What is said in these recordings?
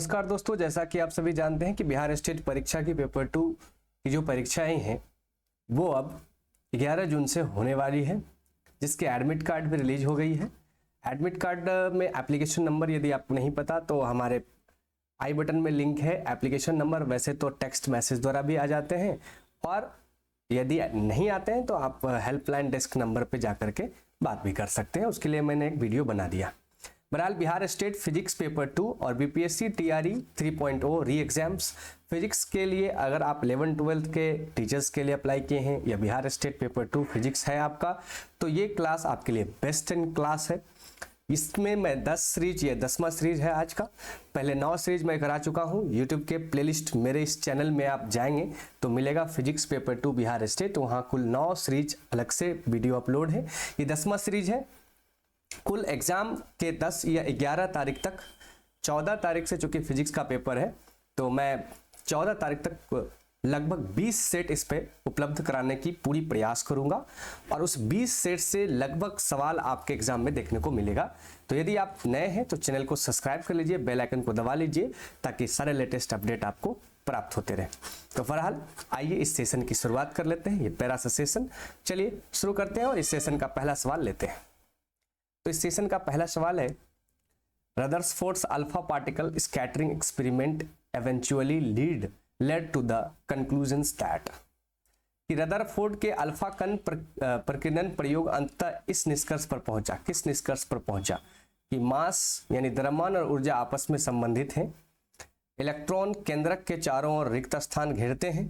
नमस्कार दोस्तों, जैसा कि आप सभी जानते हैं कि बिहार स्टेट परीक्षा की पेपर 2 की जो परीक्षाएं हैं वो अब 11 जून से होने वाली है, जिसके एडमिट कार्ड भी रिलीज हो गई है। एडमिट कार्ड में एप्लीकेशन नंबर यदि आपको नहीं पता तो हमारे आई बटन में लिंक है। एप्लीकेशन नंबर वैसे तो टेक्स्ट मैसेज द्वारा भी आ जाते हैं, और यदि नहीं आते हैं तो आप हेल्पलाइन डेस्क नंबर पे जाकर के बात भी कर सकते हैं। उसके लिए मैंने एक वीडियो बना दिया। बहरहाल बिहार स्टेट फिजिक्स पेपर 2 और बीपीएससी टीआरई 3.0 री एग्जाम्स फिजिक्स के लिए अगर आप 11-12 के टीचर्स के लिए अप्लाई किए हैं या बिहार स्टेट पेपर 2 फिजिक्स है आपका, तो ये क्लास आपके लिए बेस्ट इन क्लास है। इसमें मैं 10 सीरीज, ये 10वां सीरीज है आज का। पहले 9 सीरीज मैं करा चुका हूँ। यूट्यूब के प्लेलिस्ट मेरे इस चैनल में आप जाएंगे तो मिलेगा फिजिक्स पेपर 2 बिहार स्टेट, वहाँ कुल 9 सीरीज अलग से वीडियो अपलोड है। ये 10वां सीरीज है। कुल एग्जाम के 10 या 11 तारीख तक, 14 तारीख से चूंकि फिजिक्स का पेपर है तो मैं 14 तारीख तक लगभग 20 सेट इस पे उपलब्ध कराने की पूरी प्रयास करूंगा, और उस 20 सेट से लगभग सवाल आपके एग्जाम में देखने को मिलेगा। तो यदि आप नए हैं तो चैनल को सब्सक्राइब कर लीजिए, बेल आइकन को दबा लीजिए ताकि सारे लेटेस्ट अपडेट आपको प्राप्त होते रहे। तो फिलहाल आइए इस सेशन की शुरुआत कर लेते हैं। ये पैरा सा सेशन, चलिए शुरू करते हैं और इस सेशन का पहला सवाल लेते हैं। तो इस सेशन का पहला सवाल है, Rutherford's alpha particle scattering experiment eventually led to the conclusions that, कि रदरफोर्ड के अल्फा कण प्रकीर्णन प्रयोग अंततः इस निष्कर्ष पर पहुंचा। किस निष्कर्ष पर पहुंचा? कि मास यानी द्रव्यमान और ऊर्जा आपस में संबंधित हैं, इलेक्ट्रॉन केंद्रक के चारों ओर रिक्त स्थान घेरते हैं,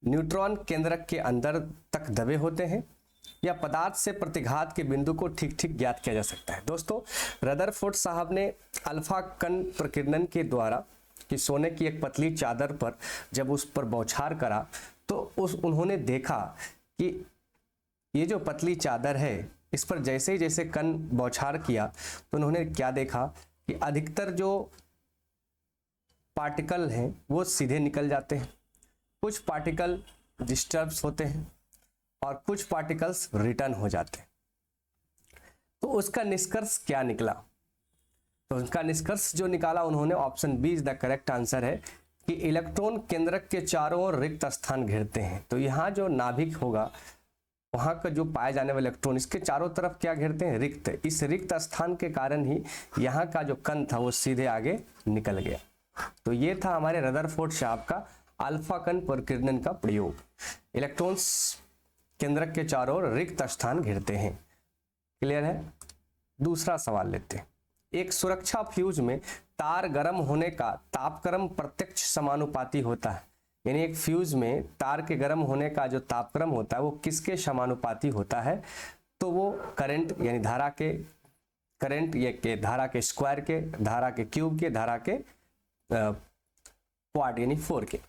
न्यूट्रॉन केंद्रक के अंदर तक दबे होते हैं, या पदार्थ से प्रतिघात के बिंदु को ठीक ठीक ज्ञात किया जा सकता है। दोस्तों, रदरफोर्ड साहब ने अल्फा कण प्रकीर्णन के द्वारा कि सोने की एक पतली चादर पर जब उस पर बौछार करा तो उन्होंने देखा कि ये जो पतली चादर है इस पर जैसे ही जैसे कण बौछार किया तो उन्होंने क्या देखा कि अधिकतर जो पार्टिकल हैं वो सीधे निकल जाते हैं, कुछ पार्टिकल डिस्टर्ब होते हैं और कुछ पार्टिकल्स रिटर्न हो जाते हैं। तो उसका निष्कर्ष क्या निकला? तो उसका निष्कर्ष जो निकाला उन्होंने, option B is the correct answer है, कि इलेक्ट्रॉन केंद्रक के चारों ओर रिक्त स्थान घेरते हैं। तो यहाँ जो नाभिक होगा वहां का जो पाए जाने वाले इलेक्ट्रॉन इसके चारों तरफ क्या घेरते हैं? रिक्त। इस रिक्त स्थान के कारण ही यहाँ का जो कण था वो सीधे आगे निकल गया। तो ये था हमारे रदरफोर्ड साहब का अल्फा कण प्रकीर्णन का प्रयोग। इलेक्ट्रॉन्स केंद्रक के चारों ओर रिक्त स्थान घेरते हैं। क्लियर है? दूसरा सवाल लेते हैं। एक सुरक्षा फ्यूज में तार गर्म होने का तापक्रम प्रत्यक्ष समानुपाती होता है। यानी एक फ्यूज में तार के गर्म होने का जो तापक्रम होता है वो किसके समानुपाती होता है? तो वो करंट यानी धारा के, करंट या के धारा के स्क्वायर के, धारा के क्यूब के, धारा के क्वाड यानी 4 के।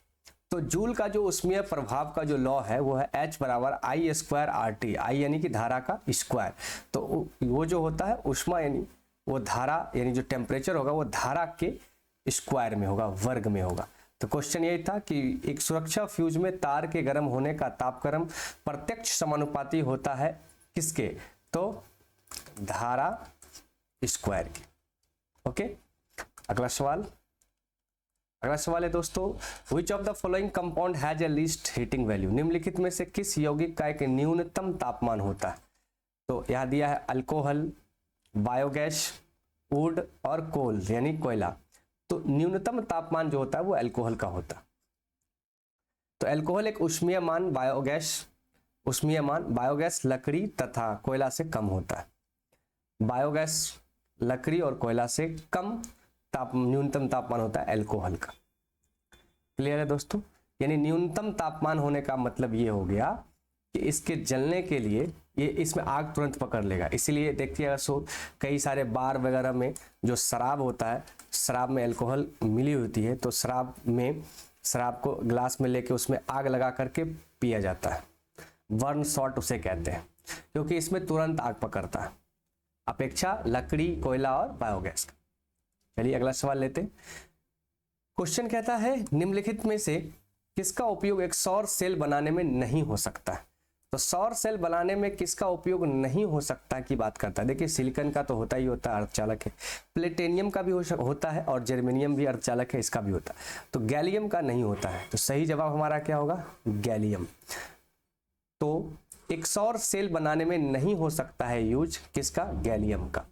तो जूल का जो ऊष्मीय प्रभाव का जो लॉ है वो है H बराबर I स्क्वायर RT। I यानी कि धारा का स्क्वायर। तो वो जो होता है ऊष्मा यानी वो धारा यानी जो टेम्परेचर होगा वो धारा के स्क्वायर में होगा, वर्ग में होगा। तो क्वेश्चन यही था कि एक सुरक्षा फ्यूज में तार के गर्म होने का तापक्रम प्रत्यक्ष समानुपाती होता है किसके? तो धारा स्क्वायर के। ओके, अगला सवाल है दोस्तों, which of the following compound has a least heating value? निम्नलिखित में से किस यौगिक का एक न्यूनतम तापमान होता है? तो यह दिया है अल्कोहल, बायोगैस, वुड और कोल यानी कोयला। तो न्यूनतम तापमान जो होता है वो अल्कोहल का होता है। तो अल्कोहल एक ऊष्मीयमान बायोगैस लकड़ी तथा कोयला से कम होता है। बायोगैस लकड़ी और कोयला से कम न्यूनतम तापमान होता है अल्कोहल का। क्लियर है दोस्तों? यानी न्यूनतम तापमान होने का मतलब ये हो गया कि इसके जलने के लिए ये इसमें आग तुरंत पकड़ लेगा। इसीलिए देखिए कई सारे बार वगैरह में जो शराब होता है, शराब में अल्कोहल मिली होती है, तो शराब को ग्लास में लेके उसमें आग लगा करके पिया जाता है। बर्न शॉट उसे कहते हैं, क्योंकि इसमें तुरंत आग पकड़ता है अपेक्षा लकड़ी, कोयला और बायोगैस का। चलिए अगला सवाल लेते हैं। क्वेश्चन कहता है निम्नलिखित में से किसका उपयोग एक सौर सेल बनाने में नहीं हो सकता है? तो सौर सेल बनाने में किसका उपयोग नहीं हो सकता की बात करता है। देखिए सिलिकॉन का तो होता ही होता है, अर्धचालक है, प्लेटिनियम का भी होता है और जर्मेनियम भी अर्धचालक है, इसका भी होता है। तो गैलियम का नहीं होता है, तो सही जवाब हमारा क्या होगा, गैलियम। तो एक सौर सेल बनाने में नहीं हो सकता है यूज किसका, गैलियम का।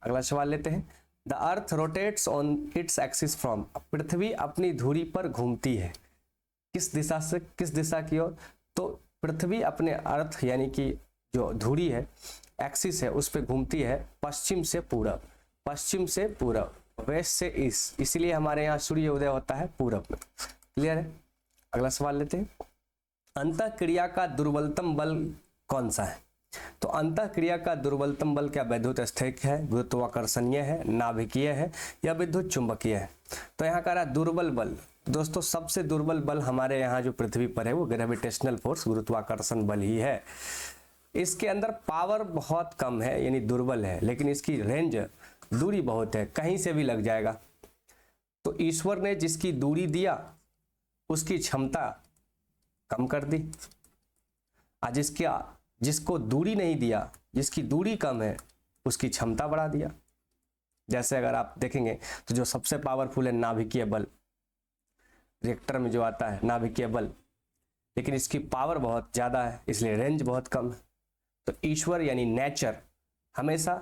अगला सवाल लेते हैं। The earth rotates on its axis from, पृथ्वी अपनी धुरी पर घूमती है किस दिशा से, किस दिशा की ओर, तो पृथ्वी अपने अर्थ यानी कि जो धुरी है, एक्सिस है, उस पर घूमती है पश्चिम से पूरब, पश्चिम से पूरब, वेस्ट से ईस्ट, इसलिए हमारे यहाँ सूर्य उदय होता है पूरब में। क्लियर है। अगला सवाल लेते हैं। अंतःक्रिया का दुर्बलतम बल कौन सा है, तो अंतःक्रिया का दुर्बलतम बल क्या विद्युत स्थैतिक है, गुरुत्वाकर्षणीय है, नाभिकीय है या विद्युत चुंबकीय है। तो यहाँ कह रहा दुर्बल बल, दोस्तों सबसे दुर्बल बल हमारे यहाँ जो पृथ्वी पर है वो ग्रेविटेशनल फोर्स, गुरुत्वाकर्षण बल ही है। इसके अंदर पावर बहुत कम है यानी दुर्बल है, लेकिन इसकी रेंज, दूरी बहुत है, कहीं से भी लग जाएगा। तो ईश्वर ने जिसकी दूरी दिया उसकी क्षमता कम कर दी, आज जिसको दूरी नहीं दिया, जिसकी दूरी कम है, उसकी क्षमता बढ़ा दिया। जैसे अगर आप देखेंगे तो जो सबसे पावरफुल है नाभिकीय बल, रिएक्टर में जो आता है नाभिकीय बल, लेकिन इसकी पावर बहुत ज़्यादा है इसलिए रेंज बहुत कम है। तो ईश्वर यानी नेचर हमेशा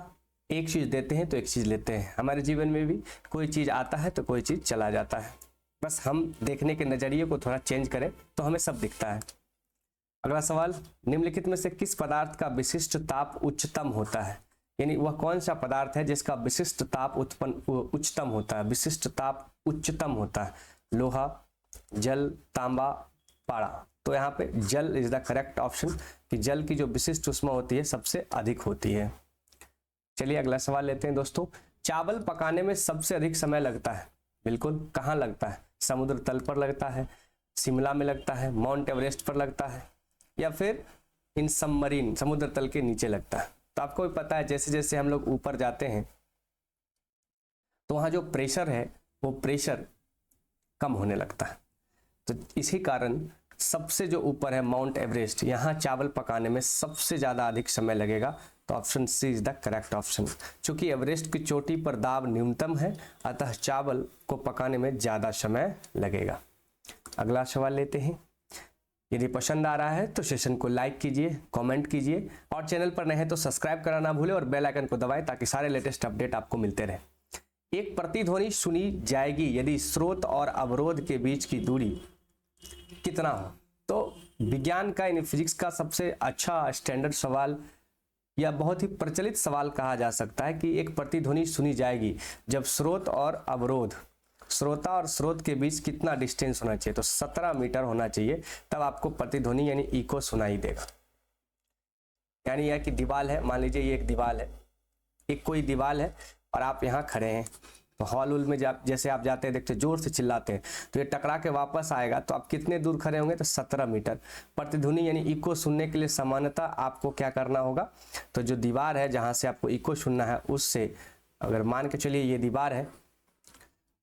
एक चीज़ देते हैं तो एक चीज़ लेते हैं। हमारे जीवन में भी कोई चीज़ आता है तो कोई चीज़ चला जाता है, बस हम देखने के नज़रिए को थोड़ा चेंज करें तो हमें सब दिखता है। अगला सवाल, निम्नलिखित में से किस पदार्थ का विशिष्ट ताप उच्चतम होता है, यानी वह कौन सा पदार्थ है जिसका विशिष्ट ताप उच्चतम होता है, विशिष्ट ताप उच्चतम होता है। लोहा, जल, तांबा, पारा। तो यहाँ पे जल इज द करेक्ट ऑप्शन, कि जल की जो विशिष्ट उष्मा होती है सबसे अधिक होती है। चलिए अगला सवाल लेते हैं दोस्तों। चावल पकाने में सबसे अधिक समय लगता है, बिल्कुल कहाँ लगता है, समुद्र तल पर लगता है, शिमला में लगता है, माउंट एवरेस्ट पर लगता है, या फिर इन सबमरीन समुद्र तल के नीचे लगता है। तो आपको भी पता है जैसे जैसे हम लोग ऊपर जाते हैं तो वहाँ जो प्रेशर है वो प्रेशर कम होने लगता है। तो इसी कारण सबसे जो ऊपर है माउंट एवरेस्ट, यहाँ चावल पकाने में सबसे ज़्यादा अधिक समय लगेगा। तो option C is the correct option. चूंकि एवरेस्ट की चोटी पर दाब न्यूनतम है अतः चावल को पकाने में ज़्यादा समय लगेगा। अगला सवाल लेते हैं। यदि पसंद आ रहा है तो सेशन को लाइक कीजिए, कमेंट कीजिए और चैनल पर नए हैं तो सब्सक्राइब करना ना भूलें और बेल आइकन को दबाएं ताकि सारे लेटेस्ट अपडेट आपको मिलते रहें। एक प्रतिध्वनि सुनी जाएगी यदि स्रोत और अवरोध के बीच की दूरी कितना हो। तो विज्ञान का यानी फिजिक्स का सबसे अच्छा स्टैंडर्ड सवाल या बहुत ही प्रचलित सवाल कहा जा सकता है कि एक प्रतिध्वनि सुनी जाएगी जब स्रोत और अवरोध, श्रोता और स्रोत के बीच कितना डिस्टेंस होना चाहिए, तो 17 मीटर होना चाहिए, तब आपको प्रतिध्वनि यानी इको सुनाई देगा। यानी यह कि दीवार है, मान लीजिए ये एक दीवार है, एक कोई दीवार है और आप यहाँ खड़े हैं, तो हॉल उल में जैसे आप जाते हैं देखते जोर से चिल्लाते हैं तो ये टकरा के वापस आएगा, तो आप कितने दूर खड़े होंगे, तो 17 मीटर। प्रतिध्वनि यानी इको सुनने के लिए सामान्यतः आपको क्या करना होगा, तो जो दीवार है जहाँ से आपको इको सुनना है उससे, अगर मान के चलिए ये दीवार है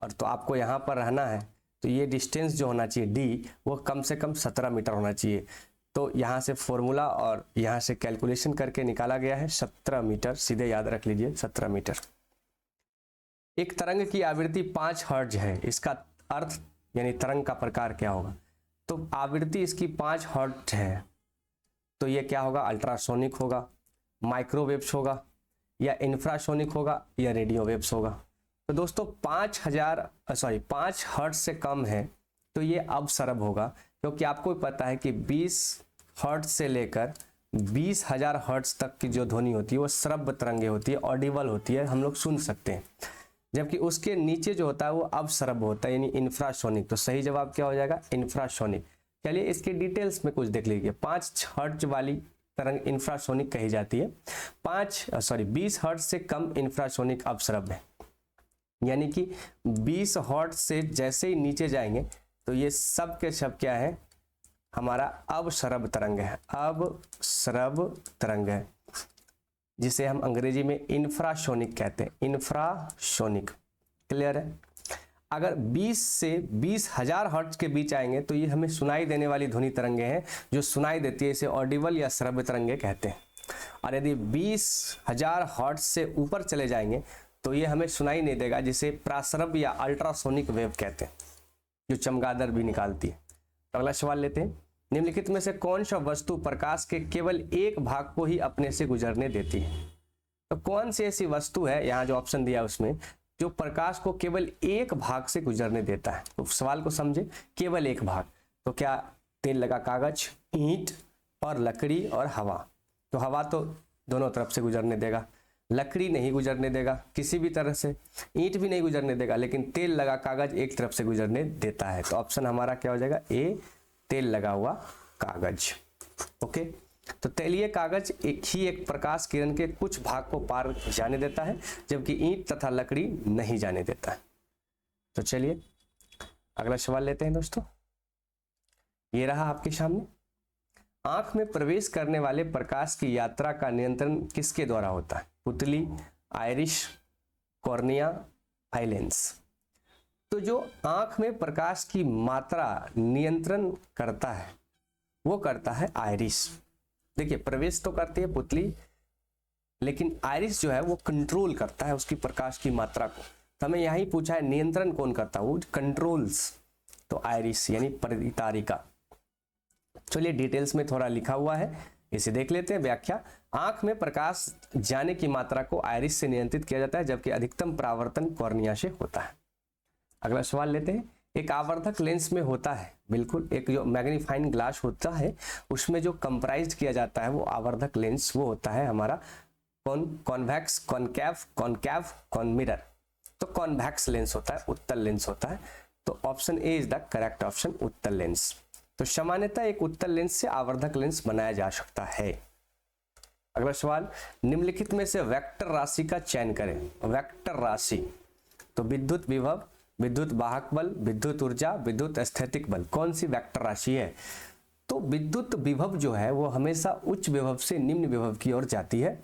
और तो आपको यहाँ पर रहना है, तो ये डिस्टेंस जो होना चाहिए डी वो कम से कम 17 मीटर होना चाहिए। तो यहाँ से फॉर्मूला और यहाँ से कैलकुलेशन करके निकाला गया है 17 मीटर, सीधे याद रख लीजिए 17 मीटर। एक तरंग की आवृत्ति 5 हर्ट्ज है, इसका अर्थ यानी तरंग का प्रकार क्या होगा, तो आवृत्ति इसकी 5 हर्ट्ज है, तो ये क्या होगा, अल्ट्रासोनिक होगा, माइक्रोवेव्स होगा या इंफ्रासोनिक होगा या रेडियो वेव्स होगा। तो दोस्तों 5 हर्ट्ज से कम है तो ये अपसरब होगा, क्योंकि आपको पता है कि 20 हर्ट्ज से लेकर 20,000 हर्ट्ज तक की जो ध्वनि होती है वो श्रव्य तरंगे होती है, ऑडिबल होती है, हम लोग सुन सकते हैं। जबकि उसके नीचे जो होता है वो अपसरब होता है यानी इंफ्रासोनिक। तो सही जवाब क्या हो जाएगा, इंफ्रासोनिक। चलिए इसके डिटेल्स में कुछ देख लीजिए। 5 हर्ट्ज वाली तरंग इंफ्रासोनिक कही जाती है, 20 हर्ट्ज से कम इंफ्रासोनिक अपसरब है, यानी कि 20 हर्ट्ज से जैसे ही नीचे जाएंगे तो ये सब के सब क्या है, हमारा अवसरब तरंग है, अवसरब तरंग है, जिसे हम अंग्रेजी में इंफ्रासोनिक कहते हैं, इंफ्रासोनिक। क्लियर है। अगर 20 से 20,000 हर्ट्ज के बीच आएंगे तो ये हमें सुनाई देने वाली ध्वनि तरंगे हैं, जो सुनाई देती है, इसे ऑडिबल या श्रव्य तरंगे कहते हैं। और यदि 20,000 हर्ट्ज से ऊपर चले जाएंगे तो ये हमें सुनाई नहीं देगा, जिसे प्राश्रव्य या अल्ट्रासोनिक वेव कहते हैं, जो चमगादड़ भी निकालती है। तो अगला सवाल लेते हैं, निम्नलिखित में से कौन सा वस्तु प्रकाश के केवल एक भाग को ही अपने से गुजरने देती है? तो कौन सी ऐसी वस्तु है, यहाँ जो ऑप्शन दिया उसमें, जो प्रकाश को केवल एक भाग से गुजरने देता है? तो सवाल को समझे, केवल एक भाग, तो क्या तेल लगा कागज, ईंट और लकड़ी और हवा? तो हवा तो दोनों तरफ से गुजरने देगा, लकड़ी नहीं गुजरने देगा किसी भी तरह से, ईंट भी नहीं गुजरने देगा, लेकिन तेल लगा कागज एक तरफ से गुजरने देता है। तो ऑप्शन हमारा क्या हो जाएगा, ए, तेल लगा हुआ कागज। ओके, तो तैलीय कागज एक प्रकाश किरण के कुछ भाग को पार जाने देता है, जबकि ईंट तथा लकड़ी नहीं जाने देता है। तो चलिए अगला सवाल लेते हैं दोस्तों, ये रहा आपके सामने। आंख में प्रवेश करने वाले प्रकाश की यात्रा का नियंत्रण किसके द्वारा होता है? पुतली, आइरिस, कॉर्निया, आइलेंस। तो जो आंख में प्रकाश की मात्रा नियंत्रण करता है वो करता है आइरिस। देखिए, प्रवेश तो करती है पुतली, लेकिन आइरिस जो है वो कंट्रोल करता है उसकी प्रकाश की मात्रा को। तो हमें यही पूछा है नियंत्रण कौन करता है, वो कंट्रोल्स, तो आइरिस यानी परितारिका। चलिए डिटेल्स में थोड़ा लिखा हुआ है, इसे देख लेते हैं। व्याख्या, आंख में प्रकाश जाने की मात्रा को आइरिस से नियंत्रित किया जाता है, जबकि अधिकतम परावर्तन कॉर्निया से होता है। अगला सवाल लेते हैं, एक आवर्धक लेंस में होता है, बिल्कुल एक जो मैग्नीफाइंग ग्लास होता है उसमें जो कंप्राइज किया जाता है वो आवर्धक लेंस, वो होता है हमारा कॉन्वेक्स, कॉनकैव, कॉनमिरर। तो कॉन्वेक्स लेंस होता है, उत्तल लेंस होता है। तो option A is the correct option, उत्तल लेंस। तो सामान्यतः एक उत्तल लेंस से आवर्धक लेंस बनाया जा सकता है। अगला सवाल, निम्नलिखित में से वेक्टर राशि का चयन करें। वेक्टर राशि, तो विद्युत विभव, विद्युत वाहक बल, विद्युत ऊर्जा, विद्युत स्थैतिक बल, कौन सी वेक्टर राशि है? तो विद्युत विभव जो है वो हमेशा उच्च विभव से निम्न विभव की ओर जाती है,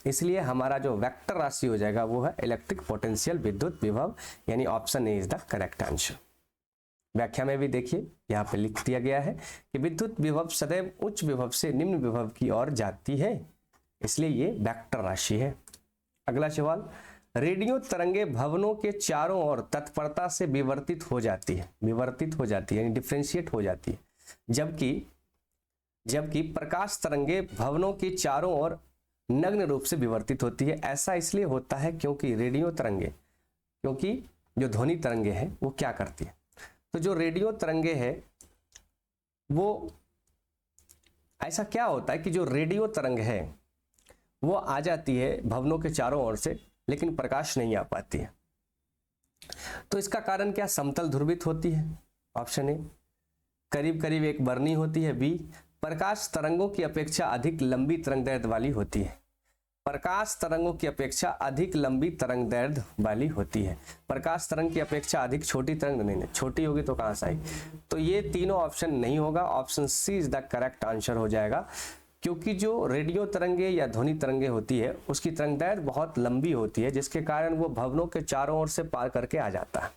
इसलिए हमारा जो वेक्टर राशि हो जाएगा वो है इलेक्ट्रिक पोटेंशियल विद्युत विभव, यानी option A is the correct answer. व्याख्या में भी देखिए यहाँ पे लिख दिया गया है कि विद्युत विभव सदैव उच्च विभव से निम्न विभव की ओर जाती है, इसलिए ये वेक्टर राशि है। अगला सवाल, रेडियो तरंगे भवनों के चारों ओर तत्परता से विवर्तित हो जाती है, विवर्तित हो जाती है यानी डिफ्रेंशिएट हो जाती है, जबकि प्रकाश तरंगे भवनों के चारों ओर नग्न रूप से विवर्तित होती है। ऐसा इसलिए होता है क्योंकि रेडियो तरंगे, क्योंकि जो ध्वनि तरंगे हैं वो क्या करती है, तो जो रेडियो तरंगे है वो, ऐसा क्या होता है कि जो रेडियो तरंग है वो आ जाती है भवनों के चारों ओर से, लेकिन प्रकाश नहीं आ पाती है। तो इसका कारण क्या, समतल ध्रुवित होती है, ऑप्शन ए। करीब करीब एक बरनी होती है, बी। प्रकाश तरंगों की अपेक्षा अधिक लंबी तरंगदैर्घ्य वाली होती है, प्रकाश तरंगों की अपेक्षा अधिक लंबी तरंगदैर्घ्य वाली होती है। प्रकाश तरंग की अपेक्षा अधिक छोटी तरंग नहीं, छोटी होगी तो कहां से आई? तो ये तीनों ऑप्शन नहीं होगा, option C is the correct answer हो जाएगा, क्योंकि जो रेडियो तरंगे या ध्वनि तरंगे होती है उसकी तरंगदैर्घ्य बहुत लंबी होती है, जिसके कारण वो भवनों के चारों ओर से पार करके आ जाता है।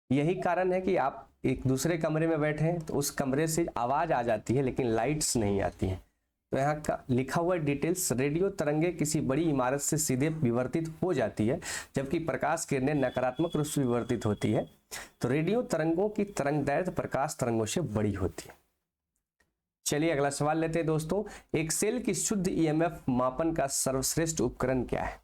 यही कारण है कि आप एक दूसरे कमरे में बैठे हैं तो उस कमरे से आवाज आ जाती है लेकिन लाइट्स नहीं आती हैं। तो यहाँ का लिखा हुआ डिटेल्स, रेडियो तरंगे किसी बड़ी इमारत से सीधे विवर्तित हो जाती है, जबकि प्रकाश किरणें नकारात्मक रूप से विवर्तित होती है। तो रेडियो तरंगों की तरंगदैर्घ्य प्रकाश तरंगों से बड़ी होती है। चलिए अगला सवाल लेते हैं दोस्तों, एक सेल की शुद्ध ईएमएफ मापन का सर्वश्रेष्ठ उपकरण क्या है?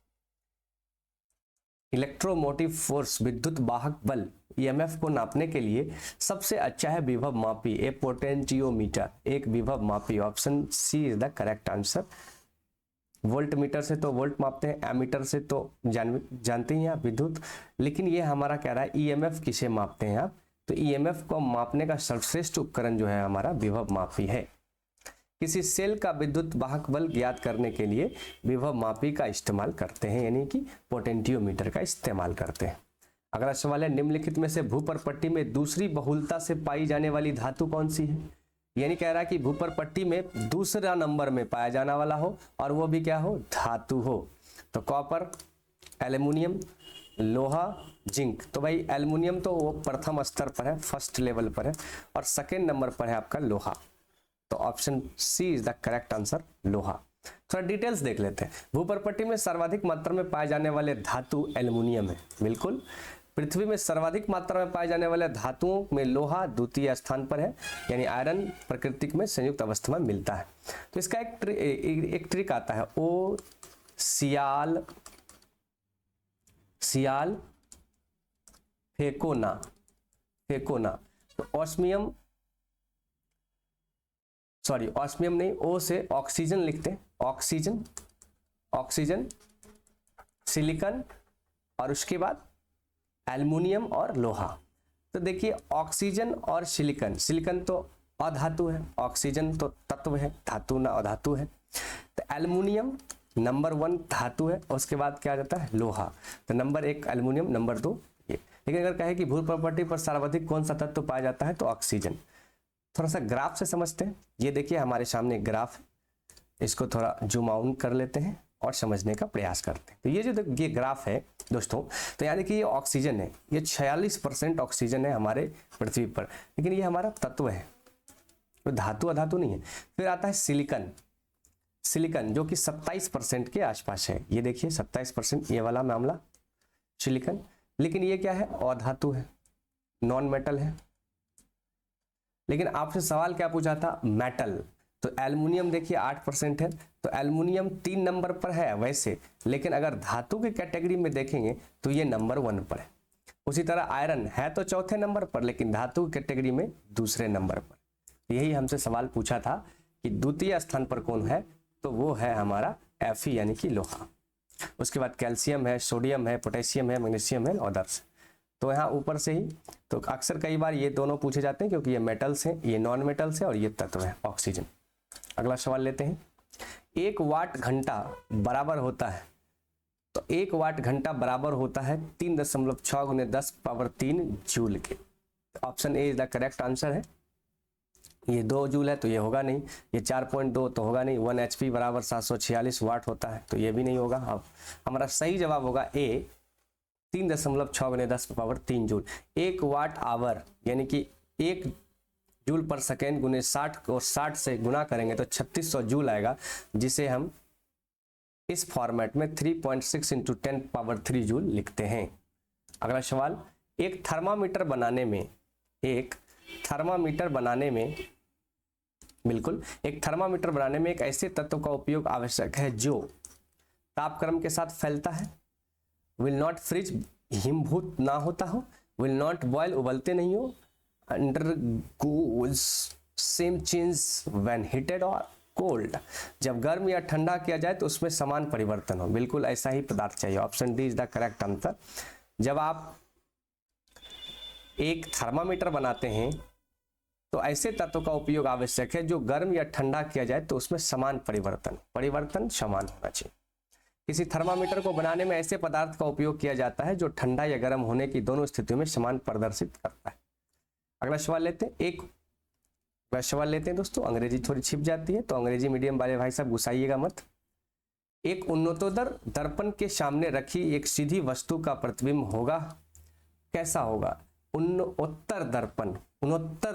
इलेक्ट्रोमोटिव फोर्स, विद्युत वाहक बल, ईएमएफ को नापने के लिए सबसे अच्छा है विभव मापी, ए पोटेंशियोमीटर, एक विभव मापी, option C is the correct answer. Voltmeter से तो वोल्ट मापते हैं, एमीटर से तो जानते ही आप विद्युत, लेकिन ये हमारा कह रहा है ईएमएफ किसे मापते हैं आप? तो ईएमएफ को मापने का सर्वश्रेष्ठ उपकरण जो है हमारा विभव मापी है। किसी सेल का विद्युत वाहक बल ज्ञात करने के लिए विभव मापी का इस्तेमाल करते हैं, यानी कि पोटेंशियोमीटर का इस्तेमाल करते हैं। अगला सवाल है, निम्नलिखित में से भूपर पट्टी में दूसरी बहुलता से पाई जाने वाली धातु कौन सी है? यानी कह रहा है कि भूपर पट्टी में दूसरा नंबर में पाया जाने वाला हो और वो भी क्या हो, धातु हो। तो कॉपर, एल्युमिनियम, लोहा, जिंक। तो भाई एल्युमिनियम तो वो प्रथम स्तर पर है, फर्स्ट लेवल पर है, और सेकेंड नंबर पर है आपका लोहा। तो option C is the correct answer, लोहा। थोड़ा डिटेल्स देख लेते हैं। भूप्रपट्टी में सर्वाधिक मात्रा में पाए जाने वाले धातु एल्युमिनियम है, बिल्कुल। पृथ्वी में सर्वाधिक मात्रा में पाए जाने वाले धातुओं में लोहा द्वितीय स्थान पर है, यानी आयरन प्रकृति में संयुक्त अवस्था में मिलता है। तो इसका एक ट्रिक आता है, ओ सियाल फेकोना। तो ऑस्मियम नहीं, ओ से ऑक्सीजन लिखते हैं, ऑक्सीजन, सिलिकॉन, और उसके बाद एल्युमिनियम और लोहा। तो देखिए ऑक्सीजन और सिलिकॉन तो अधातु है, ऑक्सीजन तो तत्व है, धातु ना अधातु है। तो एल्युमिनियम नंबर 1 धातु है, और उसके बाद क्या आ जाता है, लोहा। तो नंबर 1 एल्युमिनियम, नंबर 2 ये। लेकिन अगर कहे कि भूप्रपट्टी पर सर्वाधिक कौन सा तत्व पाया जाता है, तो ऑक्सीजन। थोड़ा सा ग्राफ से समझते हैं। ये देखिए हमारे सामने ग्राफ, इसको थोड़ा जूम आउट कर लेते हैं और समझने का प्रयास करते हैं। तो ये जो ये ग्राफ है दोस्तों, तो यानी कि ये ऑक्सीजन है, ये 46% ऑक्सीजन है हमारे पृथ्वी पर, लेकिन ये हमारा तत्व है, तो धातु अधातु नहीं है। फिर आता है सिलिकॉन जो कि 27% के आसपास है। ये देखिए 27%, ये वाला मामला सिलिकॉन। लेकिन ये क्या है, अधातु है, नॉन मेटल है। लेकिन आपसे सवाल क्या पूछा था, मेटल। तो एल्युमिनियम देखिए 8% है, तो एल्युमिनियम 3 नंबर पर है वैसे, लेकिन अगर धातु की कैटेगरी में देखेंगे तो ये नंबर 1 पर है। उसी तरह आयरन है तो चौथे नंबर पर, लेकिन धातु की कैटेगरी में दूसरे नंबर पर। यही हमसे सवाल पूछा था कि द्वितीय स्थान पर कौन है, तो वो है हमारा Fe यानी कि लोहा। उसके बाद कैल्शियम है, सोडियम है, पोटेशियम है, मैग्नीशियम है, अदर्स। तो यहाँ ऊपर से ही तो अक्सर कई बार ये दोनों पूछे जाते हैं, क्योंकि ये मेटल्स हैं, ये नॉन मेटल्स है, और ये तत्व है ऑक्सीजन। अगला सवाल लेते हैं। 1 वाट घंटा बराबर होता है, तो 1 वाट घंटा बराबर होता है 3.6 × 10⁻³ जूल के। Option A is the correct answer है। ये 2 जूल है तो ये होगा नहीं, ये 4.2 तो होगा नहीं, 1 HP बराबर 746 वाट होता है, तो ये भी नहीं होगा। अब हमारा सही जवाब होगा ए, 3.6 × 10⁻³ जूल। 1 वाट आवर यानी कि 1 जूल पर सेकेंड गुने 60 को 60 से गुना करेंगे तो 3600 जूल आएगा, जिसे हम इस फॉर्मेट में 3.6 × 10⁻³ जूल लिखते हैं। अगला सवाल, एक थर्मामीटर बनाने में बिल्कुल एक थर्मामीटर बनाने में एक ऐसे तत्व का उपयोग आवश्यक है जो तापक्रम के साथ फैलता है, विल नॉट फ्रीज हिमभूत ना होता हो, विल नॉट बॉयल उबलते नहीं हो, undergoes same change when heated और कोल्ड, जब गर्म या ठंडा किया जाए तो उसमें समान परिवर्तन हो। बिल्कुल ऐसा ही पदार्थ चाहिए। Option D is the correct answer. जब आप एक थर्मामीटर बनाते हैं तो ऐसे तत्व का उपयोग आवश्यक है जो गर्म या ठंडा किया जाए तो उसमें समान परिवर्तन समान होना चाहिए। किसी थर्मामीटर को बनाने में ऐसे पदार्थ का उपयोग किया जाता है जो ठंडा या गर्म होने की दोनों स्थितियों में समान प्रदर्शित करता है। अगला सवाल लेते हैं दोस्तों। अंग्रेजी थोड़ी छिप जाती है तो अंग्रेजी मीडियम वाले भाई साहब गुस्साइएगा मत। एक उन्नतोत्तर दर्पण के सामने रखी एक सीधी वस्तु का प्रतिबिंब होगा, कैसा होगा? उन्नतोत्तर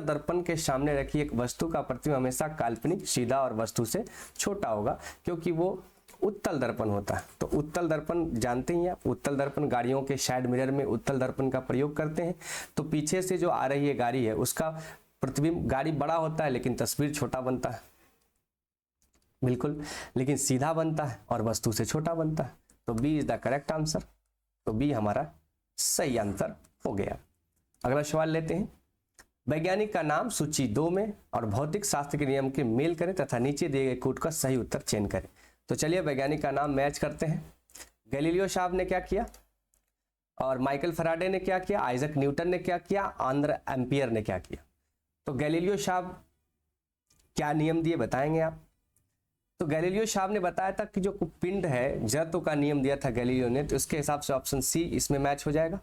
दर्पण के सामने रखी एक वस्तु का प्रतिबिंब हमेशा काल्पनिक, सीधा और वस्तु से छोटा होगा, क्योंकि वो उत्तल दर्पण होता है। तो उत्तल दर्पण जानते ही आप, उत्तल दर्पण गाड़ियों के साइड मिरर में उत्तल दर्पण का प्रयोग करते हैं। तो पीछे से जो आ रही है गाड़ी है उसका प्रतिबिंब, गाड़ी बड़ा होता है लेकिन तस्वीर छोटा बनता है, बिल्कुल, लेकिन सीधा बनता है और वस्तु से छोटा बनता है। तो B is the correct answer. तो बी हमारा सही आंसर हो गया। अगला सवाल लेते हैं। वैज्ञानिक का नाम सूची 2 में और भौतिक शास्त्र के नियम के मेल करें तथा नीचे दिए गए कोड का सही उत्तर चयन करें। तो चलिए वैज्ञानिक का नाम मैच करते हैं। गैलीलियो साहब ने क्या किया और माइकल फैराडे ने क्या किया, आइजक न्यूटन ने क्या किया, आंद्रे एम्पियर ने क्या किया। तो गैलीलियो साहब क्या नियम दिए बताएंगे आप? तो गैलीलियो साहब ने बताया था कि जो पिंड है, जड़त्व का नियम दिया था गैलीलियो ने, तो उसके हिसाब से ऑप्शन सी इसमें मैच हो जाएगा।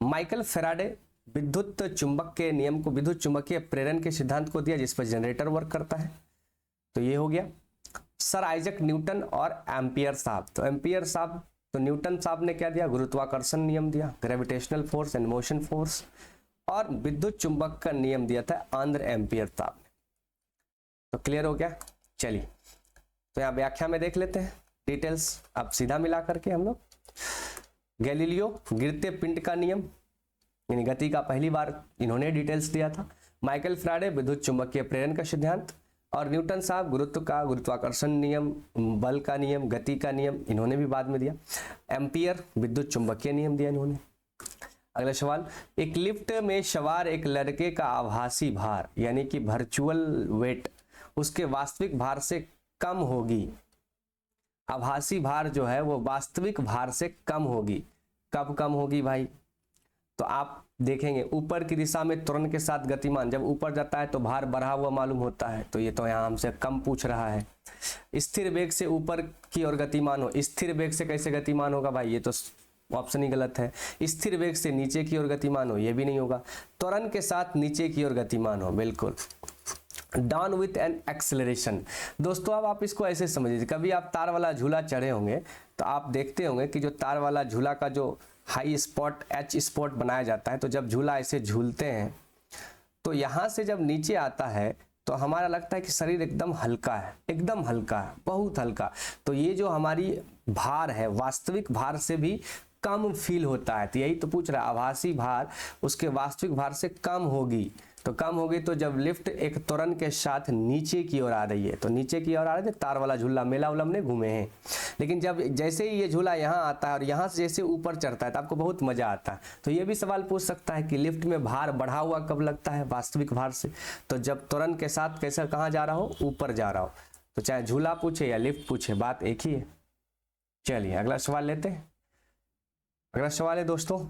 माइकल फैराडे विद्युत चुंबक के नियम को, विद्युत चुंबकीय प्रेरण के सिद्धांत को दिया जिस पर जनरेटर वर्क करता है, तो ये हो गया। सर आइजक न्यूटन और एम्पियर साहब, तो एम्पियर साहब तो न्यूटन साहब ने क्या दिया, गुरुत्वाकर्षण नियम दिया, gravitational force and motion force, और विद्युत चुंबक का नियम दिया था आंद्र एम्पियर साहब ने। तो क्लियर हो गया। चलिए तो यहाँ व्याख्या में देख लेते हैं डिटेल्स, अब सीधा मिला करके हम लोग। गैलीलियो गिरते पिंड का नियम यानी गति का पहली बार इन्होंने डिटेल्स दिया था। माइकल फ्राडे विद्युत चुंबकीय प्रेरण का सिद्धांत, और न्यूटन साहब गुरुत्व का, गुरुत्वाकर्षण नियम, बल का नियम, गति का नियम इन्होंने भी बाद में दिया। एम्पियर विद्युत चुंबकीय नियम दिया इन्होंने। अगला सवाल, एक लिफ्ट में सवार एक लड़के का आभासी भार यानी कि वर्चुअल वेट उसके वास्तविक भार से कम होगी। आभासी भार जो है वो वास्तविक भार से कम होगी। कब कम होगी भाई? तो आप देखेंगे ऊपर की दिशा में त्वरण के साथ गतिमान, जब ऊपर जाता है तो भार बढ़ा हुआ मालूम होता है, तो ये तो यहाँ हमसे कम पूछ रहा है। स्थिर वेग से ऊपर की ओर गतिमान हो, स्थिर वेग से कैसे गतिमान होगा भाई? ये तो ऑप्शन ही गलत है। स्थिर वेग से नीचे की ओर गतिमान हो, ये भी नहीं होगा। त्वरण के साथ नीचे की ओर गतिमान हो, बिल्कुल। डाउन विथ एन एक्सेलरेशन, दोस्तों अब आप इसको ऐसे समझिए, कभी आप तार वाला झूला चढ़े होंगे तो आप देखते होंगे कि जो तार वाला झूला का जो हाई स्पॉट एच स्पॉट बनाया जाता है, तो जब झूला ऐसे झूलते हैं तो यहाँ से जब नीचे आता है तो हमारा लगता है कि शरीर एकदम हल्का है, एकदम हल्का है, बहुत हल्का। तो ये जो हमारी भार है वास्तविक भार से भी कम फील होता है। तो यही तो पूछ रहा है, आभासी भार उसके वास्तविक भार से कम होगी। तो कम होगी तो जब लिफ्ट एक त्वरण के साथ नीचे की ओर आ रही है, तो नीचे की ओर आ रही है, तार वाला झूला मेला उलम ने घूमे हैं। लेकिन जब जैसे ही ये झूला यहाँ आता है और यहाँ से जैसे ऊपर चढ़ता है तो आपको बहुत मजा आता है। तो ये भी सवाल पूछ सकता है कि लिफ्ट में भार बढ़ा हुआ कब लगता है वास्तविक भार से? तो जब त्वरण के साथ कैसे कहाँ जा रहा हो, ऊपर जा रहा हो। तो चाहे झूला पूछे या लिफ्ट पूछे, बात एक ही है। चलिए अगला सवाल लेते हैं। अगला सवाल है दोस्तों,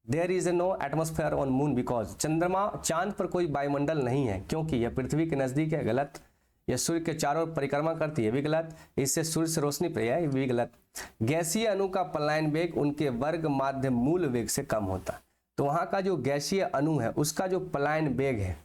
there is no atmosphere on moon because, चंद्रमा चांद पर कोई वायुमंडल नहीं है क्योंकि यह पृथ्वी के नजदीक है, गलत। यह सूर्य के चारों ओर परिक्रमा करती है, भी गलत। इससे सूर्य से रोशनी पर है, भी गलत। गैसीय अणु का पलायन वेग उनके वर्ग माध्य मूल वेग से कम होता है। तो वहां का जो गैसीय अणु है उसका जो पलायन वेग है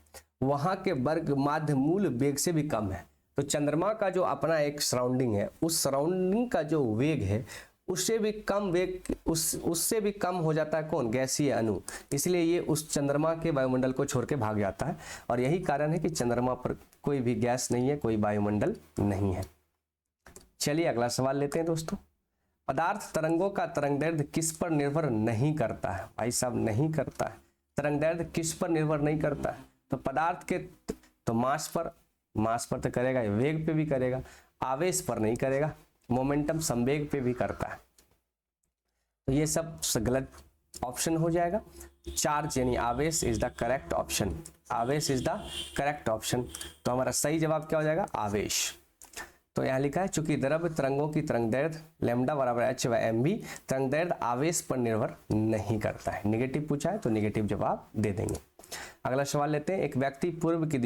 वहां के वर्ग माध्य मूल वेग से भी कम है। तो चंद्रमा का जो अपना एक सराउंडिंग है, उस सराउंडिंग का जो वेग है उससे भी कम वेग, उससे भी कम हो जाता है कौन? गैसीय अणु। इसलिए ये उस चंद्रमा के वायुमंडल को छोड़ के भाग जाता है, और यही कारण है कि चंद्रमा पर कोई भी गैस नहीं है, कोई वायुमंडल नहीं है। चलिए अगला सवाल लेते हैं दोस्तों। पदार्थ तरंगों का तरंगदैर्ध्य किस पर निर्भर नहीं करता है? भाई साहब नहीं करता है। तरंगदैर्ध्य किस पर निर्भर नहीं करता है? तो पदार्थ के तो मास पर तो करेगा, वेग पे भी करेगा, आवेश पर नहीं करेगा, मोमेंटम संवेग पे भी करता है। तो ये सब गलत ऑप्शन हो जाएगा। चार्ज यानी आवेश इज द करेक्ट ऑप्शन, आवेश इज द करेक्ट ऑप्शन। तो हमारा सही जवाब क्या हो जाएगा? आवेश। तो यहाँ लिखा है चूंकि द्रव्य तरंगों की तरंगदैर्ध्य लैम्डा बराबर h/mv तरंगदैर्ध्य आवेश पर निर्भर नहीं करता है। नेगेटिव पूछा है तो नेगेटिव जवाब दे देंगे। अगला सवाल लेते हैं। एक व्यक्ति पूर्व की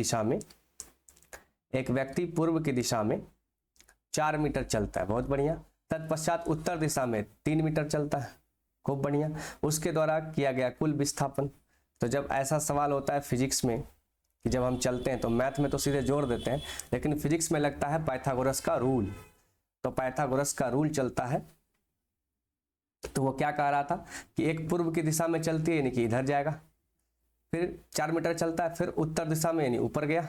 दिशा में 4 मीटर चलता है, बहुत बढ़िया। तत्पश्चात उत्तर दिशा में 3 मीटर चलता है, खूब बढ़िया। उसके द्वारा किया गया कुल विस्थापन। तो जब ऐसा सवाल होता है फिजिक्स में कि जब हम चलते हैं तो मैथ में तो सीधे जोड़ देते हैं, लेकिन फिजिक्स में लगता है पाइथागोरस का रूल। तो पाइथागोरस का रूल चलता है। तो वो क्या कह रहा था कि एक पूर्व की दिशा में चलती है यानी कि इधर जाएगा, फिर 4 मीटर चलता है, फिर उत्तर दिशा में यानी ऊपर गया।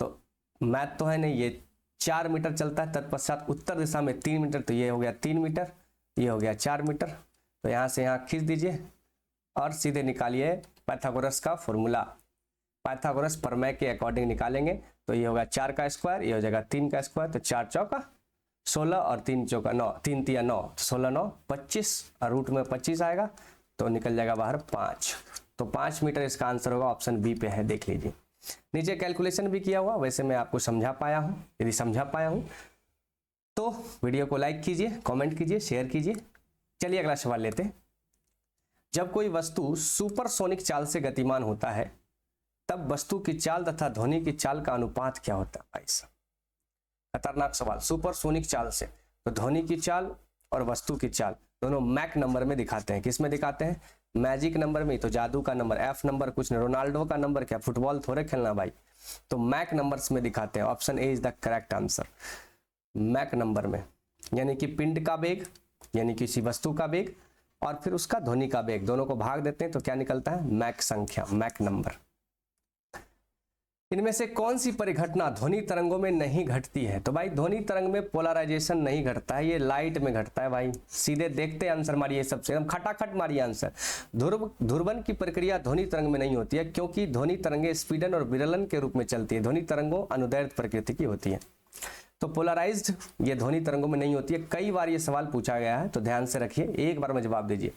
तो मैथ तो है नहीं, ये 4 मीटर चलता है, तत्पश्चात उत्तर दिशा में 3 मीटर, तो ये हो गया 3 मीटर, ये हो गया 4 मीटर। तो यहाँ से यहाँ खींच दीजिए और सीधे निकालिए पाइथागोरस का फॉर्मूला। पाइथागोरस प्रमेय के अकॉर्डिंग निकालेंगे तो ये होगा 4 का स्क्वायर, ये हो जाएगा 3 का स्क्वायर। तो 4 चौका 16 और 3 चौका 9, 3 तिया 9, 16 9 25 और रूट में 25 आएगा तो निकल जाएगा बाहर 5। तो 5 मीटर इसका आंसर होगा, ऑप्शन बी पे है, देख लीजिए। नीचे कैलकुलेशन भी किया हुआ, वैसे मैं आपको समझा पाया हूं। यदि समझा पाया हूं तो वीडियो को लाइक कीजिए, कमेंट कीजिए, शेयर कीजिए। चलिए अगला सवाल लेते हैं। जब कोई वस्तु सुपरसोनिक चाल से गतिमान होता है तब वस्तु की चाल तथा ध्वनि की चाल का अनुपात क्या होता है? भाई साहब खतरनाक सवाल। सुपरसोनिक चाल से तो ध्वनि की चाल और वस्तु की चाल दोनों मैक नंबर में दिखाते हैं। किस में दिखाते हैं? मैजिक नंबर में। तो जादू का नंबर, एफ नंबर कुछ नहीं, रोनाल्डो का नंबर क्या, फुटबॉल थोड़े खेलना भाई। तो मैक नंबर्स में दिखाते हैं। Option A is the correct answer, Mach number में। यानी कि पिंड का वेग यानी किसी वस्तु का वेग और फिर उसका ध्वनि का वेग, दोनों को भाग देते हैं तो क्या निकलता है, मैक संख्या, मैक नंबर। इनमें से कौन सी परिघटना ध्वनि तरंगों में नहीं घटती है? तो भाई ध्वनि तरंग में पोलराइजेशन नहीं घटता है, ये लाइट में घटता है भाई। सीधे देखते आंसर मारिए, सबसे एकदम खटाखट मारिए आंसर। ध्रुवन की प्रक्रिया ध्वनि तरंग में नहीं होती है, क्योंकि ध्वनि तरंगे स्पीडन और विरलन के रूप में चलती है। ध्वनि तरंगों अनुदैर्ध्य प्रकृति की होती है, तो पोलराइज्ड ये ध्वनि तरंगों में नहीं होती है। कई बार ये सवाल पूछा गया है, तो ध्यान से रखिए, एक बार में जवाब दीजिए।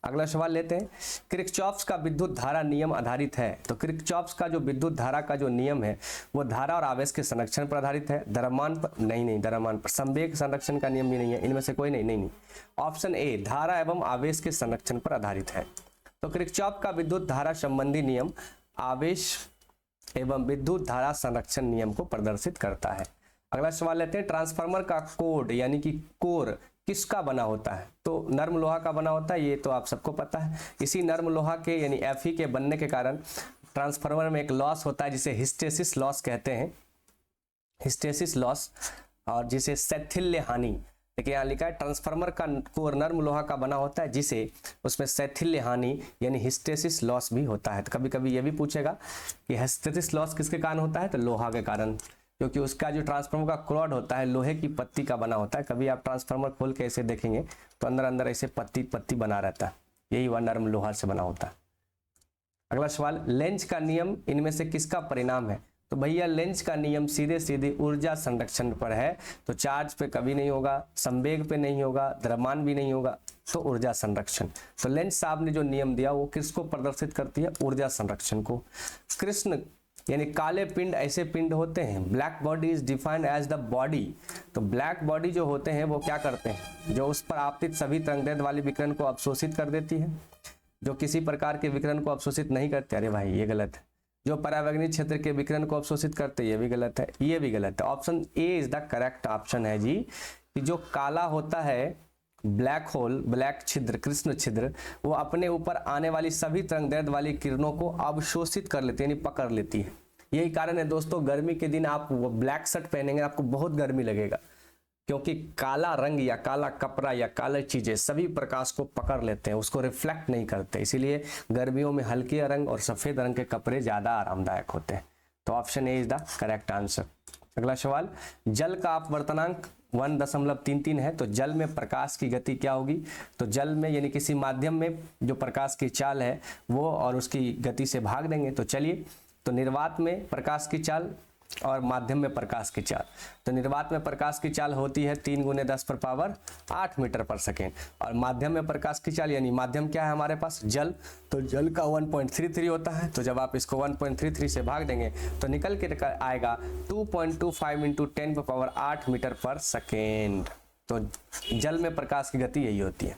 अगला सवाल लेते हैं, किरचॉफ्स का विद्युत धारा नियम आधारित है। तो किरचॉफ्स का जो विद्युत धारा का जो नियम है वो धारा और आवेश के संरक्षण पर आधारित है, द्रव्यमान पर नहीं, द्रव्यमान पर। संवेग संरक्षण का नियम भी नहीं है, इनमें से कोई नहीं। ऑप्शन ए धारा एवं आवेश के संरक्षण पर आधारित है। तो किरचॉफ का विद्युत धारा संबंधी नियम आवेश एवं विद्युत धारा संरक्षण नियम को प्रदर्शित करता है। अगला सवाल लेते हैं, ट्रांसफार्मर का कोड यानी कि कोर किसका बना होता है? तो नर्म लोहा का बना होता है, ये तो आप सबको पता है। इसी नर्म लोहा के यानी Fe के बनने के कारण ट्रांसफार्मर में एक लॉस होता है जिसे हिस्टेसिस लॉस कहते हैं, हिस्टेसिस लॉस, और जिसे शैथिल्य हानि। देखिए यहाँ लिखा है ट्रांसफार्मर का कोर नर्म लोहा का बना होता है जिसे उसमें शैथिल्य हानि यानी हिस्टेसिस लॉस भी होता है। तो कभी कभी ये भी पूछेगा कि हिस्टेसिस लॉस किसके कारण होता है? तो लोहा के कारण, क्योंकि उसका जो ट्रांसफार्मर का क्लॉड होता है लोहे की पत्ती का बना होता है। कभी आप ट्रांसफार्मर खोल के ऐसे देखेंगे तो अंदर अंदर ऐसे पत्ती पत्ती बना रहता है, यही वह नरम लोहा से बना होता है। अगला सवाल, लेंज का नियम इनमें से किसका परिणाम है? तो भैया लेंज का नियम सीधे सीधे ऊर्जा संरक्षण पर है, तो चार्ज पे कभी नहीं होगा, संवेग पे नहीं होगा, द्रव्यमान भी नहीं होगा, तो ऊर्जा संरक्षण। तो लेंज साहब ने जो नियम दिया वो किसको प्रदर्शित करती है? ऊर्जा संरक्षण को। कृष्ण यानी काले पिंड ऐसे पिंड होते हैं, black body is defined as the body. तो ब्लैक बॉडी जो होते हैं वो क्या करते हैं? जो उस पर आपतित सभी तरंगदैर्ध्य वाले विकिरण को अवशोषित कर देती है, जो किसी प्रकार के विकिरण को अवशोषित नहीं करते। अरे भाई ये गलत है। जो परावैंगनिक क्षेत्र के विकिरण को अवशोषित करते, ये भी गलत है, ये भी गलत है। Option A is the correct option है जी, कि जो काला होता है ब्लैक होल, ब्लैक छिद्र, कृष्ण छिद्र, वो अपने ऊपर आने वाली सभी तरंगदैर्ध्य वाली किरणों को अवशोषित कर लेती है, यानी पकड़ लेती है। यही कारण है दोस्तों, गर्मी के दिन आप वो ब्लैक शर्ट पहनेंगे आपको बहुत गर्मी लगेगा, क्योंकि काला रंग या काला कपड़ा या काले चीजें सभी प्रकाश को पकड़ लेते हैं, उसको रिफ्लेक्ट नहीं करते। इसीलिए गर्मियों में हल्के रंग और सफेद रंग के कपड़े ज्यादा आरामदायक होते हैं। तो option A is the correct answer. अगला सवाल, जल का अपवर्तनांक 1.33 है, तो जल में प्रकाश की गति क्या होगी? तो जल में यानी किसी माध्यम में जो प्रकाश की चाल है वो और उसकी गति से भाग देंगे। तो चलिए, तो निर्वात में प्रकाश की चाल और माध्यम में प्रकाश की चाल, तो निर्वात में प्रकाश की चाल होती है 3 × 10⁸ मीटर पर सेकेंड, और माध्यम में प्रकाश की चाल यानी माध्यम क्या है हमारे पास? जल, तो जल का 1.33 होता है। तो जब आप इसको 1.33 से भाग देंगे तो निकल के आएगा 2.25 × 10⁸ मीटर पर सेकेंड। तो जल में प्रकाश की गति यही होती है।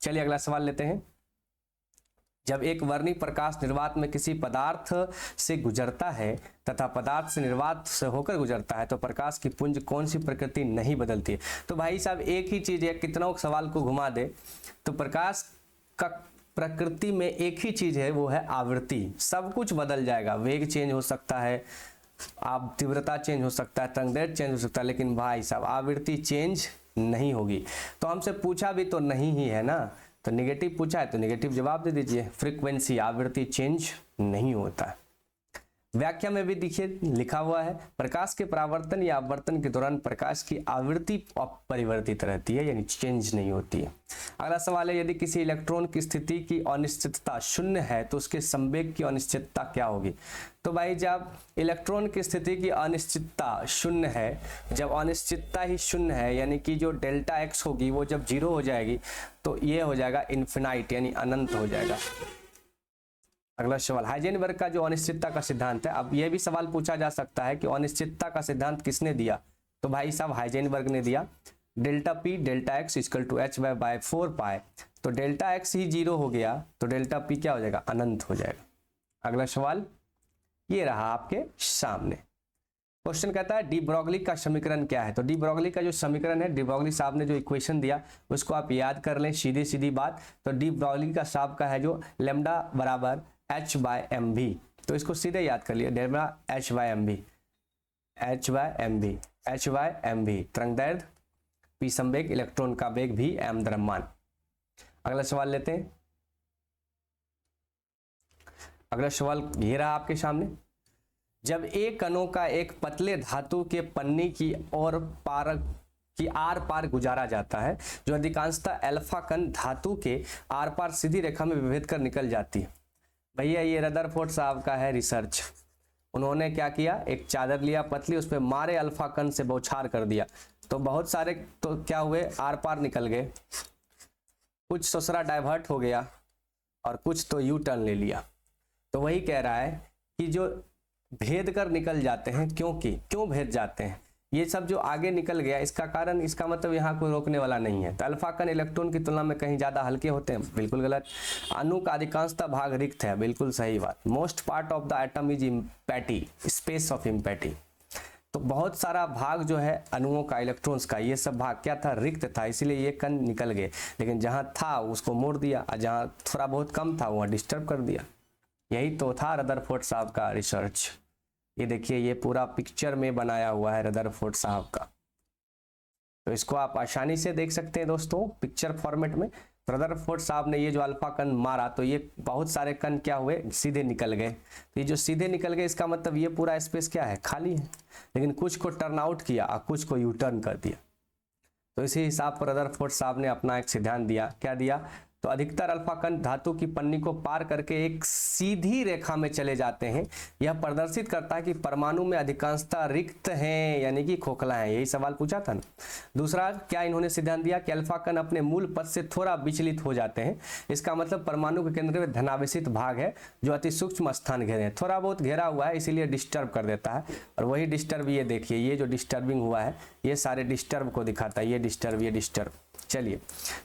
चलिए अगला सवाल लेते हैं, जब एक वर्णी प्रकाश निर्वात में किसी पदार्थ से गुजरता है तथा पदार्थ से निर्वात से होकर गुजरता है तो प्रकाश की पुंज कौन सी प्रकृति नहीं बदलती है? तो भाई साहब एक ही चीज है, कितना सवाल को घुमा दे, तो प्रकाश का प्रकृति में एक ही चीज है, वो है आवृत्ति। सब कुछ बदल जाएगा, वेग चेंज हो सकता है, आप तीव्रता चेंज हो सकता है, तरंगदैर्ध्य चेंज हो सकता है, लेकिन भाई साहब आवृत्ति चेंज नहीं होगी। तो हमसे पूछा भी तो नहीं ही है ना, तो नेगेटिव पूछा है तो नेगेटिव जवाब दे दीजिए। फ्रीक्वेंसी आवृत्ति चेंज नहीं होता है। व्याख्या में भी देखिए लिखा हुआ है, प्रकाश के परावर्तन या अपवर्तन के दौरान प्रकाश की आवृत्ति अपरिवर्तित रहती है, यानी चेंज नहीं होती है। अगला सवाल है, यदि किसी इलेक्ट्रॉन की स्थिति की अनिश्चितता 0 है तो उसके संवेग की अनिश्चितता क्या होगी? तो भाई जब इलेक्ट्रॉन की स्थिति की अनिश्चितता 0 है, जब अनिश्चितता ही 0 है, यानी कि जो डेल्टा एक्स होगी वो जब 0 हो जाएगी तो ये हो जाएगा इन्फिनाइट, यानी अनंत हो जाएगा। अगला सवाल, हाइजेनबर्ग का जो अनिश्चितता का सिद्धांत है, अब यह भी सवाल पूछा जा सकता है कि अनिश्चितता का सिद्धांत किसने दिया? तो भाई साहब हाइजेनबर्ग ने दिया। Delta P delta X equal to h/4π, तो डेल्टा एक्स ही 0 हो गया तो डेल्टा पी क्या हो जाएगा? अनंत हो जाएगा। अगला सवाल ये रहा आपके सामने। क्वेश्चन कहता है डी ब्रॉगली का समीकरण क्या है? तो डी ब्रॉगली का जो समीकरण है, डी ब्रॉगली साहब ने जो इक्वेशन दिया उसको आप याद कर लें, सीधी सीधी बात। तो डी ब्रॉगली का साहब का है जो लैम्डा बराबर h/mv, तो इसको सीधे याद कर लिए, लैम्डा h/mv, h/mv, h/mv तरंगदैर्ध्य, p समवेग, इलेक्ट्रॉन का वेग भी m द्रव्यमान। अगला सवाल लेते हैं। अगला सवाल ये रहा आपके सामने। जब एक कणों का एक पतले धातु के पन्नी की ओर आर पार गुजारा जाता है, जो अधिकांशतः अल्फा कण धातु के आर पार सीधी रेखा में विभेद कर निकल जाती है। भैया ये रदरफोर्ड साहब का है रिसर्च। उन्होंने क्या किया, एक चादर लिया पतली, उस पर मारे अल्फा कण से बौछार कर दिया, तो बहुत सारे तो क्या हुए, आर पार निकल गए, कुछ ससुरा डाइवर्ट हो गया और कुछ तो यू टर्न ले लिया। तो वही कह रहा है कि जो भेद कर निकल जाते हैं, क्यों भेद जाते हैं, ये सब जो आगे निकल गया, इसका कारण, इसका मतलब यहाँ कोई रोकने वाला नहीं है। तो अल्फा कण इलेक्ट्रॉन की तुलना में कहीं ज्यादा हल्के होते हैं, बिल्कुल गलत। अणु का अधिकांशतः भाग रिक्त है, बिल्कुल सही बात। Most part of the atom is empty, space of empty. तो बहुत सारा भाग जो है अणुओं का, इलेक्ट्रॉन्स का, ये सब भाग क्या था, रिक्त था, इसीलिए ये कण निकल गए। लेकिन जहां था उसको मोड़ दिया, और जहां थोड़ा बहुत कम था वहां डिस्टर्ब कर दिया। यही तो था रदरफोर्ड साहब का रिसर्च। ये देखिए, ये पूरा पिक्चर में बनाया हुआ है रदरफोर्ड साहब का। तो इसको आप आसानी से देख सकते हैं दोस्तों पिक्चर फॉर्मेट में। रदरफोर्ड साहब ने ये जो अल्फा कण मारा, तो ये बहुत सारे कण क्या हुए, सीधे निकल गए। तो ये जो सीधे निकल गए, इसका मतलब ये पूरा स्पेस क्या है, खाली है। लेकिन कुछ को टर्न आउट किया और कुछ को यू टर्न कर दिया। तो इसी हिसाब पर रदरफोर्ड साहब ने अपना एक सिद्धांत दिया। क्या दिया, तो अधिकतर अल्फा कण धातु की पन्नी को पार करके एक सीधी रेखा में चले जाते हैं। यह प्रदर्शित करता है कि परमाणु में अधिकांशतः रिक्त हैं, यानी कि खोखला है। यही सवाल पूछा था ना। दूसरा क्या इन्होंने सिद्धांत दिया कि अल्फा कण अपने मूल पथ से थोड़ा विचलित हो जाते हैं। इसका मतलब परमाणु के केंद्र में धनावेशित भाग है जो अति सूक्ष्म स्थान घेरे हैं, थोड़ा बहुत घेरा हुआ है, इसीलिए डिस्टर्ब कर देता है। और वही डिस्टर्ब, ये देखिए, ये जो डिस्टर्बिंग हुआ है, ये सारे डिस्टर्ब को दिखाता है, ये डिस्टर्ब, ये डिस्टर्ब। चलिए,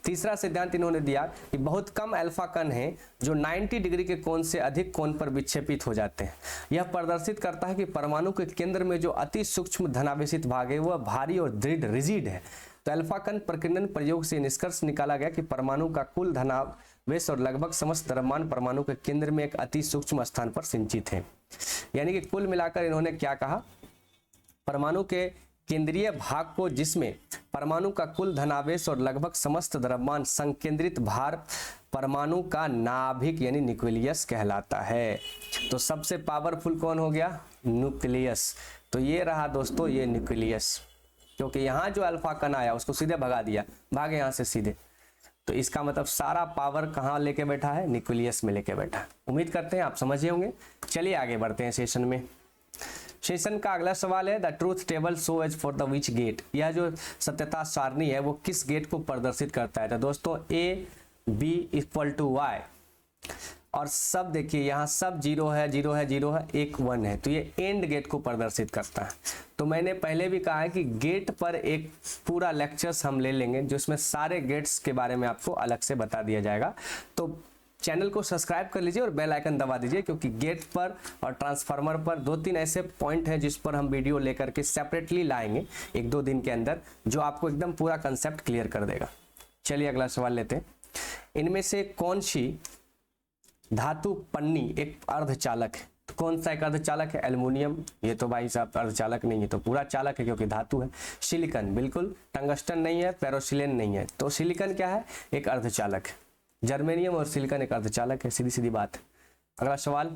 तीसरा सिद्धांत इन्होंने दिया कि बहुत कम अल्फा कण हैं जो 90 डिग्री के कोण से अधिक कोण पर विक्षेपित हो जाते हैं। यह प्रदर्शित करता है कि परमाणु के केंद्र में जो अति सूक्ष्म धनावेशित भाग है वह भारी और दृढ़ रिजिड है। तो अल्फा कण प्रकीर्णन प्रयोग से निष्कर्ष निकाला गया कि परमाणु का कुल धनावेश और लगभग समस्त द्रव्यमान परमाणु के केंद्र में एक अति सूक्ष्म स्थान पर संचित है। यानी कि कुल मिलाकर इन्होंने क्या कहा, परमाणु के केंद्रीय भाग को, जिसमें परमाणु का कुल धनावेश और लगभग समस्त द्रव्यमान संकेंद्रित भार परमाणु का नाभिक यानी न्यूक्लियस कहलाता है। तो सबसे पावरफुल कौन हो गया, न्यूक्लियस। तो ये रहा दोस्तों, ये न्यूक्लियस, क्योंकि यहाँ जो अल्फा कण आया उसको सीधे भगा दिया, भागे यहाँ से सीधे। तो इसका मतलब सारा पावर कहाँ लेके बैठा है, न्यूक्लियस में लेके बैठा है। उम्मीद करते हैं आप समझे होंगे। चलिए आगे बढ़ते हैं सेशन में। सेशन का अगला सवाल है, the truth table show as for the which gate. यह जो सत्यता सारणी है वो किस गेट को प्रदर्शित करता है। तो दोस्तों A B equal to Y, और सब देखिए यहाँ सब 0 है, 0 है, 0 है, एक 1 है, तो ये एंड गेट को प्रदर्शित करता है। तो मैंने पहले भी कहा है कि गेट पर एक पूरा लेक्चर्स हम ले लेंगे जिसमें सारे गेट्स के बारे में आपको अलग से बता दिया जाएगा। तो चैनल को सब्सक्राइब कर लीजिए और बेल आइकन दबा दीजिए, क्योंकि गेट पर और ट्रांसफार्मर पर 2-3 ऐसे पॉइंट हैं जिस पर हम वीडियो लेकर के सेपरेटली लाएंगे 1-2 दिन के अंदर, जो आपको एकदम पूरा कंसेप्ट क्लियर कर देगा। चलिए अगला सवाल लेते हैं। इनमें से कौन सी धातु पन्नी एक अर्धचालक है। तो कौन सा एक अर्धचालक है, एल्युमिनियम। ये तो भाई साहब अर्धचालक नहीं है, तो पूरा चालक है क्योंकि धातु है। सिलिकॉन, बिल्कुल। टंगस्टन नहीं है, पेरोसिलिन नहीं है, तो सिलिकॉन क्या है, एक अर्धचालक है। जर्मेनियम और सिलिकॉन एक अर्धचालक है, सीधी सीधी बात है। अगला सवाल,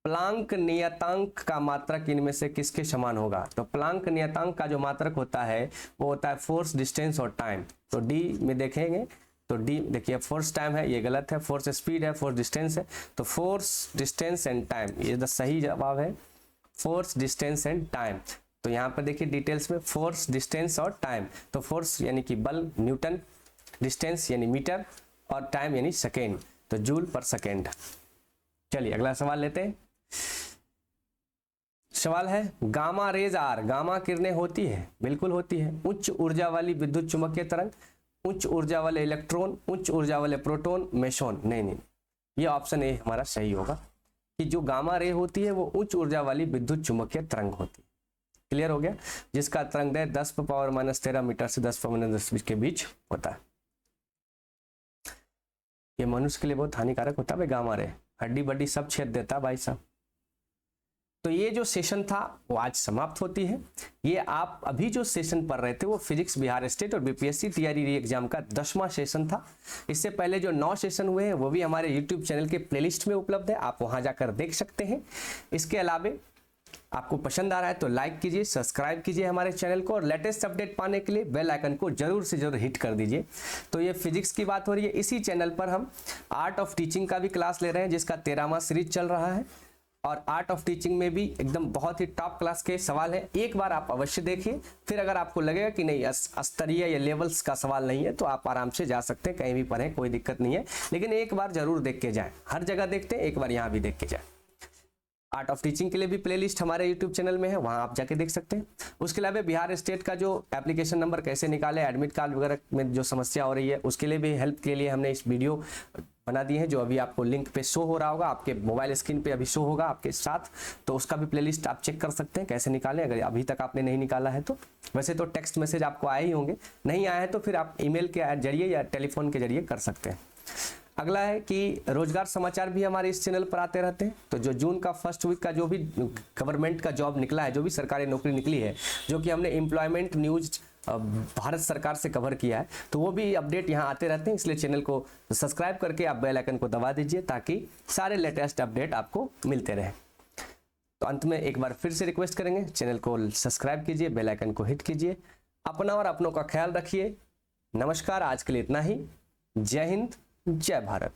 प्लांक नियतांक का मात्रक इनमें से किसके समान होगा। तो प्लांक नियतांक का जो मात्रक होता है वो होता है फोर्स, डिस्टेंस और टाइम। तो डी में देखेंगे तो डी देखिए, फोर्स टाइम है, ये गलत है, फोर्स स्पीड है, फोर्स डिस्टेंस है। तो फोर्स, डिस्टेंस एंड टाइम, ये द सही जवाब है, फोर्स, डिस्टेंस एंड टाइम। तो यहाँ पर देखिए डिटेल्स में फोर्स, डिस्टेंस और टाइम। तो फोर्स यानी कि बल, न्यूटन, डिस्टेंस यानी मीटर, और टाइम यानी सेकेंड, तो जूल पर सेकेंड। चलिए अगला सवाल लेते हैं। सवाल है, गामा रेज आर, गामा किरणें होती है, बिल्कुल होती है। उच्च ऊर्जा वाली विद्युत चुंबकीय तरंग, उच्च ऊर्जा वाले इलेक्ट्रॉन, उच्च ऊर्जा वाले प्रोटॉन, मेसोन। नहीं, ये ऑप्शन ए हमारा सही होगा कि जो गामा रे होती है वो उच्च ऊर्जा वाली विद्युत चुंबकीय तरंग होती है। क्लियर हो गया, जिसका तरंग दैर्घ्य 10⁻⁻13 मीटर से 10⁻10 के बीच होता है। ये मनुष्य के लिए बहुत हानिकारक होता है भाई गामा रे, हड्डी बड्डी सब छेद देता है भाई साहब। तो ये जो सेशन था वो आज समाप्त होती है। ये आप अभी जो सेशन पढ़ रहे थे वो फिजिक्स बिहार स्टेट और बीपीएससी तैयारी री एग्जाम का 10वां सेशन था। इससे पहले जो 9 सेशन हुए हैं वो भी हमारे यूट्यूब चैनल के प्लेलिस्ट में उपलब्ध है, आप वहां जाकर देख सकते हैं। इसके अलावा आपको पसंद आ रहा है तो लाइक कीजिए, सब्सक्राइब कीजिए हमारे चैनल को और लेटेस्ट अपडेट पाने के लिए बेल आइकन को जरूर से जरूर हिट कर दीजिए। तो ये फिजिक्स की बात हो रही है। इसी चैनल पर हम आर्ट ऑफ टीचिंग का भी क्लास ले रहे हैं जिसका 13वां सीरीज चल रहा है और आर्ट ऑफ टीचिंग में भी एकदम बहुत ही टॉप क्लास के सवाल हैं। एक बार आप अवश्य देखिए, फिर अगर आपको लगेगा कि नहीं स्तरीय या लेवल्स का सवाल नहीं है तो आप आराम से जा सकते हैं, कहीं भी पढ़ें, कोई दिक्कत नहीं है, लेकिन एक बार जरूर देख के जाएं। हर जगह देखते हैं, एक बार यहाँ भी देख के जाएं। आर्ट ऑफ टीचिंग के लिए भी प्लेलिस्ट हमारे यूट्यूब चैनल में है, वहां आप जाके देख सकते हैं। उसके अलावा बिहार स्टेट का जो एप्लीकेशन नंबर कैसे निकाले, एडमिट कार्ड वगैरह में जो समस्या हो रही है उसके लिए भी हेल्प के लिए हमने इस वीडियो बना दी है, जो अभी आपको लिंक पे शो हो रहा होगा, आपके मोबाइल स्क्रीन पे अभी शो होगा आपके साथ। तो उसका भी प्लेलिस्ट आप चेक कर सकते हैं कैसे निकालें, अगर अभी तक आपने नहीं निकाला है तो। वैसे तो टेक्स्ट मैसेज आपको आए ही होंगे, नहीं आए हैं तो फिर आप ईमेल के जरिए या टेलीफोन के जरिए कर सकते हैं। अगला है कि रोजगार समाचार भी हमारे इस चैनल पर आते रहते हैं। तो जो जून का फर्स्ट वीक का जो भी गवर्नमेंट का जॉब निकला है, जो भी सरकारी नौकरी निकली है, जो कि हमने एम्प्लॉयमेंट न्यूज भारत सरकार से कवर किया है, तो वो भी अपडेट यहाँ आते रहते हैं। इसलिए चैनल को सब्सक्राइब करके आप बेल आइकन को दबा दीजिए ताकि सारे लेटेस्ट अपडेट आपको मिलते रहे। तो अंत में एक बार फिर से रिक्वेस्ट करेंगे, चैनल को सब्सक्राइब कीजिए, बेल आइकन को हिट कीजिए। अपना और अपनों का ख्याल रखिए। नमस्कार, आज के लिए इतना ही। जय हिंद, जय भारत।